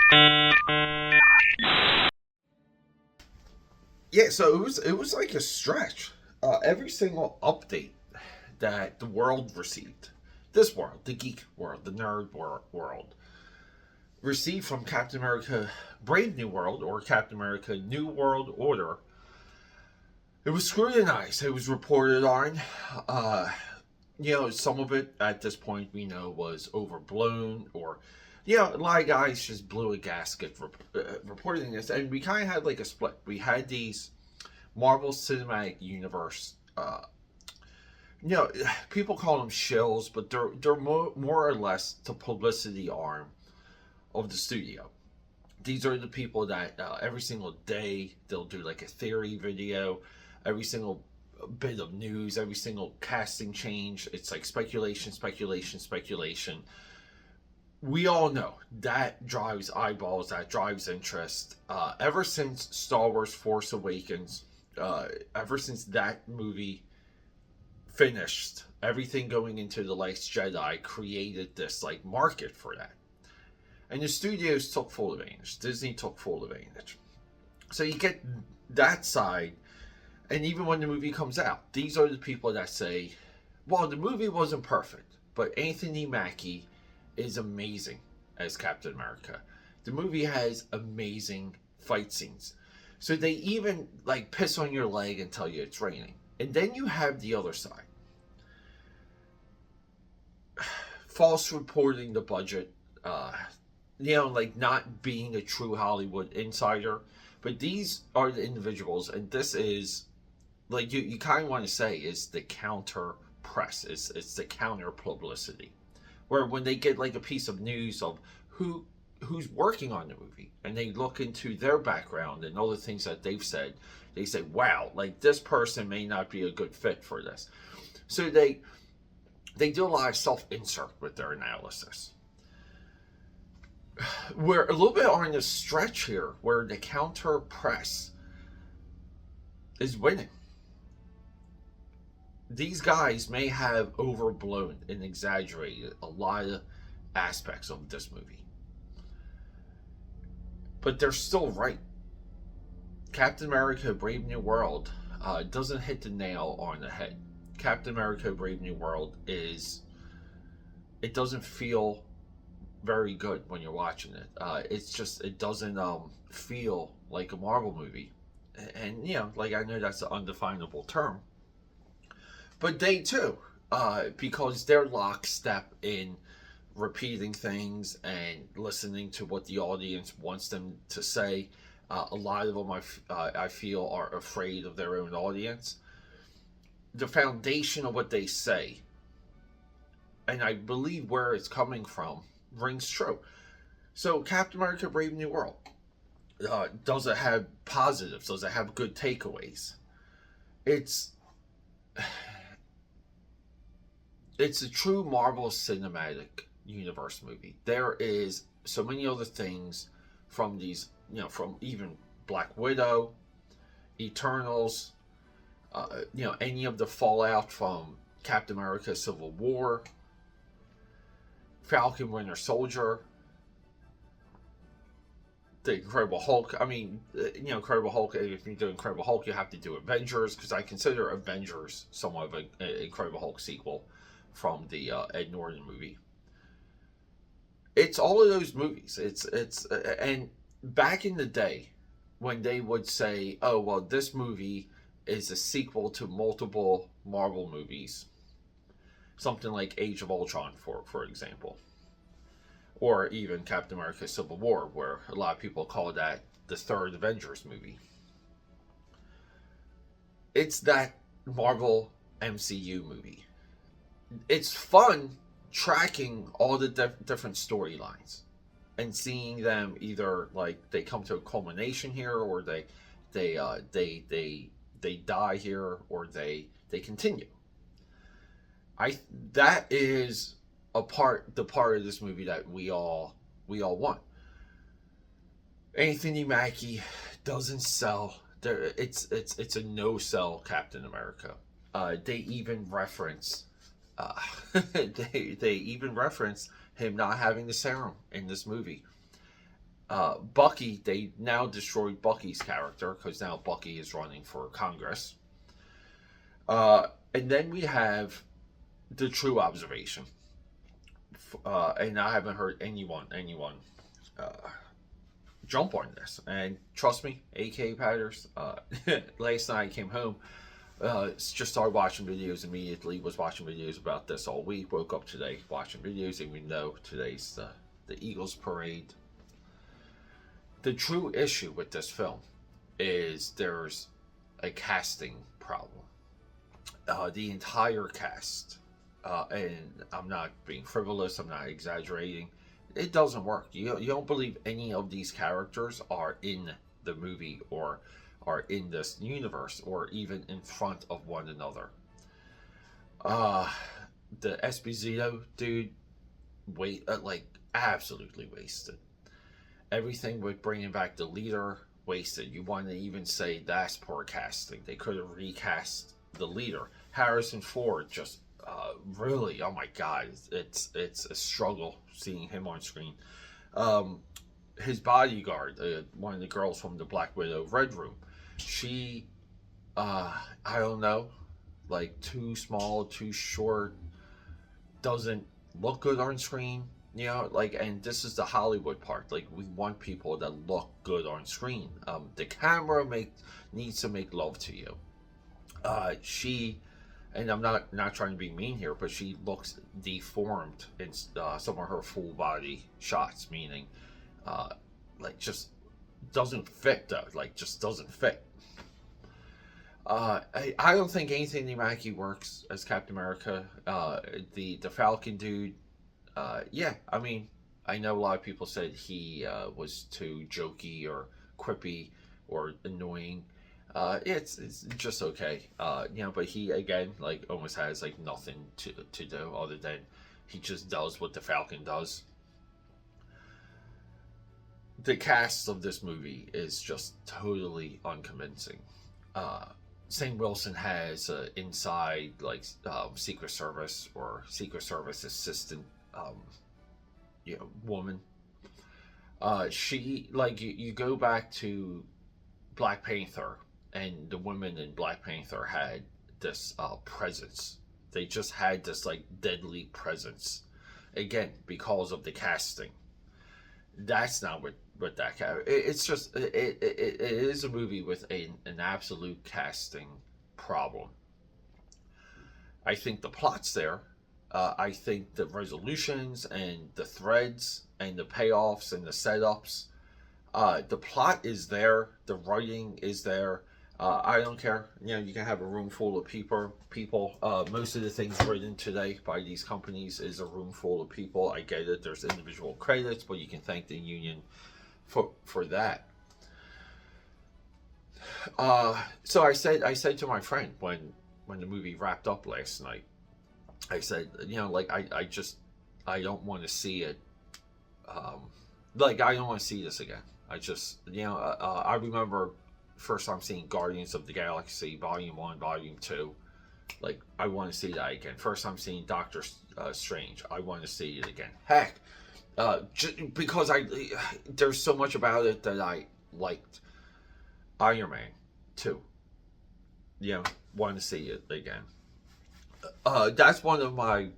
Yeah, so it was like a stretch. Every single update that the world received, this world, the geek world, the world, received from Captain America Brave New World or Captain America New World Order, it was scrutinized. It was reported on. Uh, some of it at this point we know was overblown, or a lot of guys just blew a gasket reporting this, and we kind of had like a split. We had these Marvel Cinematic Universe. You know, People call them shills, but they're more or less the publicity arm of the studio. These are the people that every single day they'll do like a theory video, every single bit of news, every single casting change. It's like speculation, speculation, speculation. We all know that drives eyeballs, that drives interest. Ever since Star Wars Force Awakens, ever since that movie finished, everything going into The Last Jedi created this like market for that. And the studios took full advantage. Disney took full advantage. So you get that side, and even when the movie comes out, these are the people that say, well, the movie wasn't perfect, but Anthony Mackie is amazing as Captain America. The movie has amazing fight scenes. So they even like piss on your leg and tell you it's raining. And then you have the other side. False reporting the budget, like not being a true Hollywood insider. But these are the individuals, and this is like you kind of want to say is the counter press, it's the counter publicity, where when they get like a piece of news of who's working on the movie, and they look into their background and all the things that they've said, they say, wow, like this person may not be a good fit for this. So they do a lot of self-insert with their analysis. We're a little bit on the stretch here where the counter press is winning. These guys may have overblown and exaggerated a lot of aspects of this movie, but they're still right. Captain America Brave New World doesn't hit the nail on the head. Captain America Brave New World it doesn't feel very good when you're watching it. It doesn't feel like a Marvel movie. And like I know that's an undefinable term, but they too, because they're lockstep in repeating things and listening to what the audience wants them to say. A lot of them, I feel, are afraid of their own audience. The foundation of what they say, and I believe where it's coming from, rings true. So, Captain America: Brave New World, does it have positives? Does it have good takeaways? It's it's a true Marvel Cinematic Universe movie. There is so many other things from these, from even Black Widow, Eternals, any of the fallout from Captain America: Civil War, Falcon Winter Soldier, the Incredible Hulk. I mean, Incredible Hulk. If you do Incredible Hulk, you have to do Avengers, because I consider Avengers somewhat of an Incredible Hulk sequel from the Ed Norton movie. It's all of those movies. And back in the day, when they would say, "Oh, well, this movie is a sequel to multiple Marvel movies," something like Age of Ultron, for example, or even Captain America: Civil War, where a lot of people call that the third Avengers movie. It's that Marvel MCU movie. It's fun tracking all the different storylines and seeing them either like they come to a culmination here, or they die here, or they continue. I That is the part of this movie that we all want. Anthony Mackie doesn't sell. It's a no sell Captain America. They even reference they even reference him not having the serum in this movie. Bucky, they now destroyed Bucky's character because now Bucky is running for Congress. And then we have the true observation. And I haven't heard anyone uh, jump on this. And trust me, AKAPADers, last night I came home, just started watching videos immediately, was watching videos about this all week, woke up today watching videos, even though today's the Eagles parade. The true issue with this film is there's a casting problem. The entire cast, and I'm not being frivolous, I'm not exaggerating, it doesn't work. You don't believe any of these characters are in the movie or are in this universe or even in front of one another. The Esposito dude, like absolutely wasted. Everything with bringing back the leader, wasted. You want to even say that's poor casting. They could have recast the leader. Harrison Ford just really, oh my god, it's a struggle seeing him on screen. His bodyguard, one of the girls from the Black Widow Red Room, she, I don't know, like too small, too short, doesn't look good on screen. Like, and this is the Hollywood part. Like, we want people that look good on screen. The camera needs to make love to you. She, and I'm not trying to be mean here, but she looks deformed in some of her full body shots, meaning, like, just doesn't fit though. Like, just doesn't fit. I don't think Anthony Mackie works as Captain America. The Falcon dude. Yeah, I mean, I know a lot of people said he was too jokey or quippy or annoying. It's just okay. But he again like almost has like nothing to do other than he just does what the Falcon does. The cast of this movie is just totally unconvincing. Sam Wilson has inside like Secret Service or Secret Service assistant woman. She like you go back to Black Panther, and the women in Black Panther had this presence. They just had this like deadly presence. Again, because of the casting. That's not what that it's just it is a movie with an absolute casting problem. I think the plot's there. I think the resolutions and the threads and the payoffs and the setups, the plot is there, the writing is there. I don't care. You can have a room full of people. Most of the things written today by these companies is a room full of people. I get it. There's individual credits, but you can thank the union for that. So I said to my friend when the movie wrapped up last night, I said, like I don't want to see it. Like I don't want to see this again. I just, I remember first time seeing Guardians of the Galaxy Volume 1, Volume 2. Like, I want to see that again. First time seeing Doctor Strange. I want to see it again. Heck, because there's so much about it that I liked. Iron Man 2. Want to see it again. That's one of my,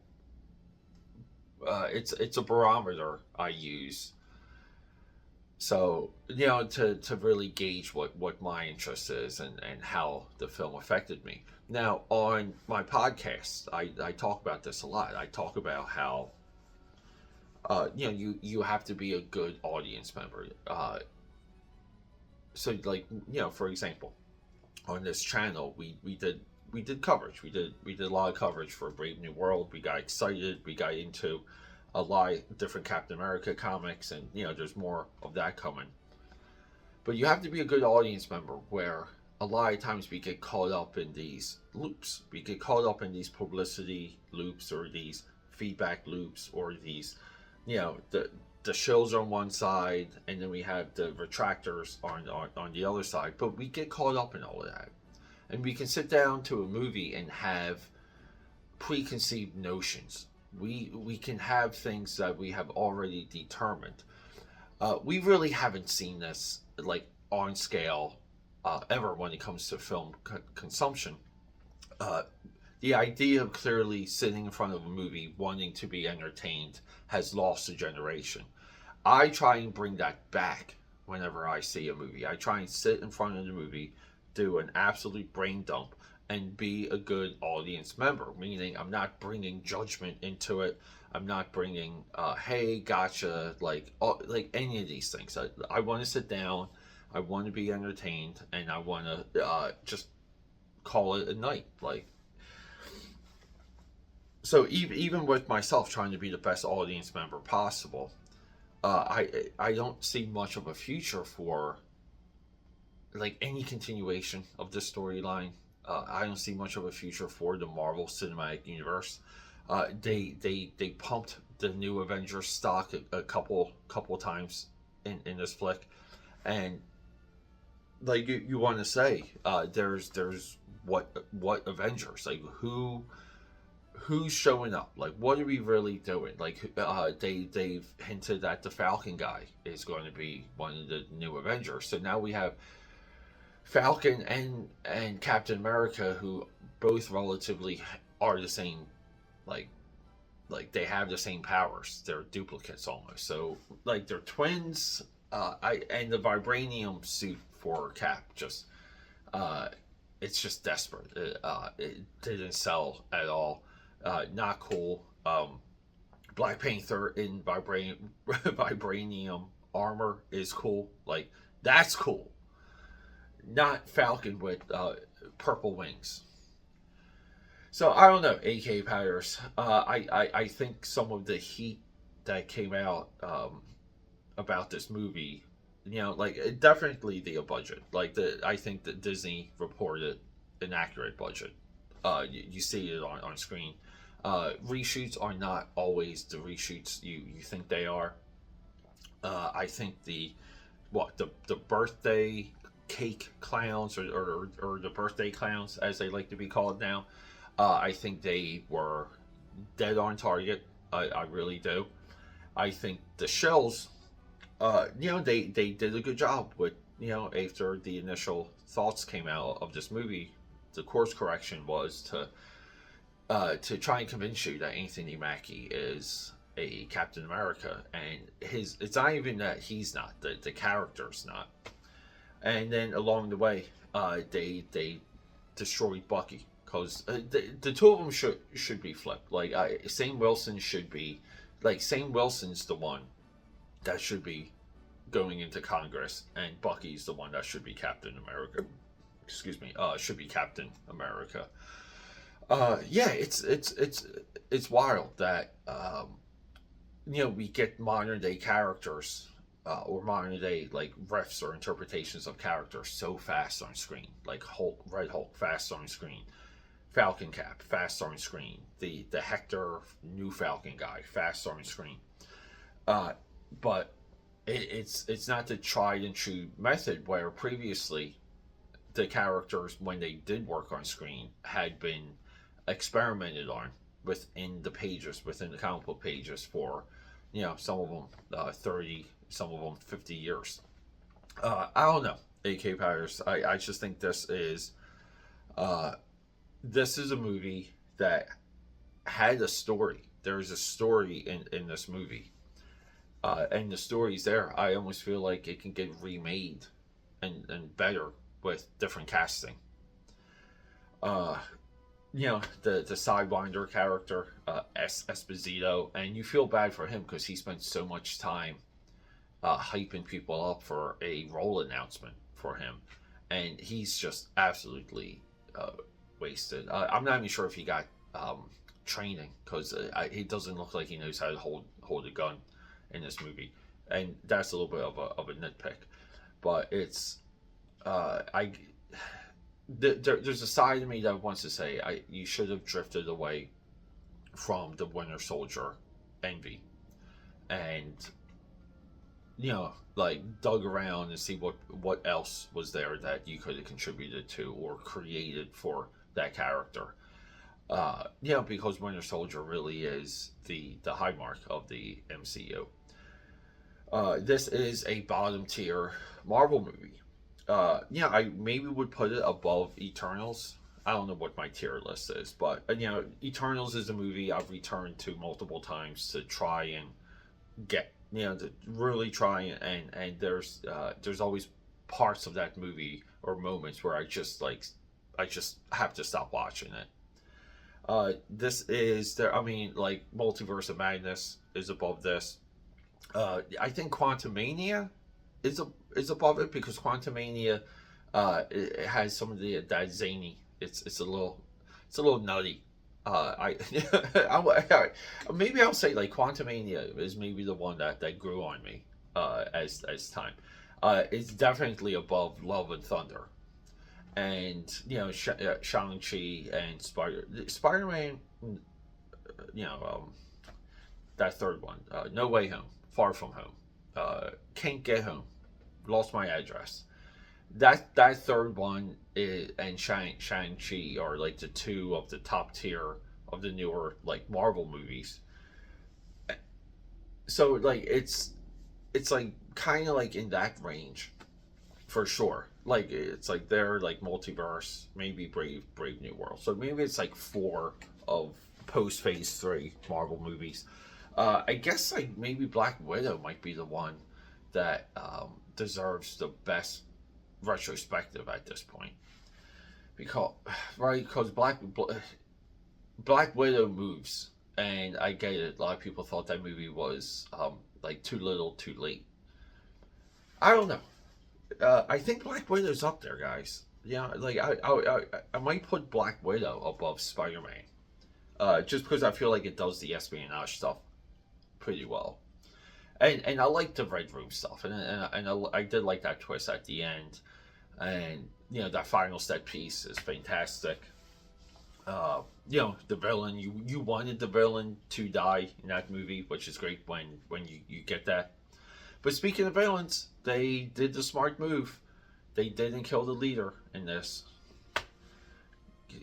it's a barometer I use. So, to really gauge what my interest is and how the film affected me. Now, on my podcast, I talk about this a lot. I talk about how, you have to be a good audience member. So, like, for example, on this channel, we did coverage. We did a lot of coverage for Brave New World. We got excited. We got into a lot of different Captain America comics, and there's more of that coming. But you have to be a good audience member, where a lot of times we get caught up in these loops. We get caught up in these publicity loops or these feedback loops or these, the shows on one side, and then we have the retractors on the other side. But we get caught up in all of that. And we can sit down to a movie and have preconceived notions. We can have things that we have already determined. We really haven't seen this like on scale ever when it comes to film consumption. Uh, the idea of clearly sitting in front of a movie wanting to be entertained has lost a generation. I try and bring that back whenever I see a movie. I try and sit in front of the movie, do an absolute brain dump, and be a good audience member. Meaning, I'm not bringing judgment into it. I'm not bringing, hey, gotcha, like any of these things. I want to sit down. I want to be entertained, and I want to just call it a night. Like, so even with myself trying to be the best audience member possible, I don't see much of a future for like any continuation of this storyline. I don't see much of a future for the Marvel Cinematic Universe. They pumped the new Avengers stock a couple times in this flick, and like you want to say, there's what Avengers, like who's showing up, like what are we really doing, like they've hinted that the Falcon guy is going to be one of the new Avengers, so now we have Falcon and Captain America, who both relatively are the same, like they have the same powers. They're duplicates almost. So like they're twins. I and the vibranium suit for Cap just it's just desperate. It didn't sell at all. Not cool. Black Panther in vibranium armor is cool. Like that's cool. Not Falcon with purple wings. So I don't know, AK Powers. I think some of the heat that came out about this movie, like definitely the budget. Like I think that Disney reported an accurate budget. You see it on screen. Reshoots are not always the reshoots you think they are. I think the birthday cake clowns or the birthday clowns as they like to be called now, I think they were dead on target. I really do. I think the shells, they did a good job with, after the initial thoughts came out of this movie, the course correction was to try and convince you that Anthony Mackie is a Captain America, and it's not even that he's not, the character's not. And then along the way, they destroyed Bucky, because the two of them should be flipped. Like Sam Wilson should be, like Sam Wilson's the one that should be going into Congress, and Bucky's the one that should be Captain America. Excuse me, should be Captain America. Yeah, it's wild that we get modern day characters, or modern day like refs or interpretations of characters so fast on screen, like Red Hulk fast on screen, Falcon Cap fast on screen, the Hector new Falcon guy fast on screen. But it's not the tried and true method where previously the characters, when they did work on screen, had been experimented on within the comic book pages for, some of them 30, some of them 50 years. I don't know, AK Powers. I just think this is a movie that had a story. There's a story in this movie. And the story's there. I almost feel like it can get remade and better with different casting. The Sidewinder character, Esposito, and you feel bad for him because he spent so much time hyping people up for a role announcement for him, and he's just absolutely wasted. I'm not even sure if he got training, because he doesn't look like he knows how to hold a gun in this movie, and that's a little bit of a nitpick. But it's there's a side of me that wants to say you should have drifted away from the Winter Soldier envy, and like dug around and see what else was there that you could have contributed to or created for that character. Because Winter Soldier really is the high mark of the MCU. This is a bottom tier Marvel movie. Yeah, I maybe would put it above Eternals. I don't know what my tier list is, but Eternals is a movie I've returned to multiple times to try and get, to really try and there's always parts of that movie or moments where I just have to stop watching it. This is there. I mean, like Multiverse of Madness is above this. I think Quantumania is a, is above it because Quantumania it has some of that zany. It's a little nutty. Maybe I'll say like Quantumania is maybe the one that grew on me as time. It's definitely above Love and Thunder, and Shang Chi and Spider Man. You know, that third one, No Way Home, Far From Home, Can't Get Home, Lost My Address. That third one is, and Shang Chi are like the two of the top tier of the newer like Marvel movies. So like it's like kind of like in that range for sure. Like it's like they're like multiverse, maybe Brave New World. So maybe it's like four of post Phase 3 Marvel movies. I guess like maybe Black Widow might be the one that deserves the best retrospective at this point because because Black Widow moves, and I get it. A lot of people thought that movie was like too little, too late. I don't know. I think Black Widow's up there, guys. Yeah, like I might put Black Widow above Spider Man, just because I feel like it does the espionage stuff pretty well, and I like the Red Room stuff, I did like that twist at the end, and that final set piece is fantastic. The villain, you wanted the villain to die in that movie, which is great when you get that. But speaking of villains, they did the smart move. They didn't kill the leader in this.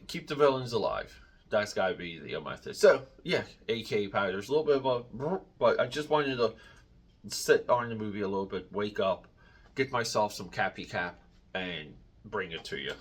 Keep the villains alive. That's got to be the method. So, yeah, AKAPAD. There's a little bit of a... But I just wanted to sit on the movie a little bit, wake up, get myself some Cappy Cap, and bring it to you.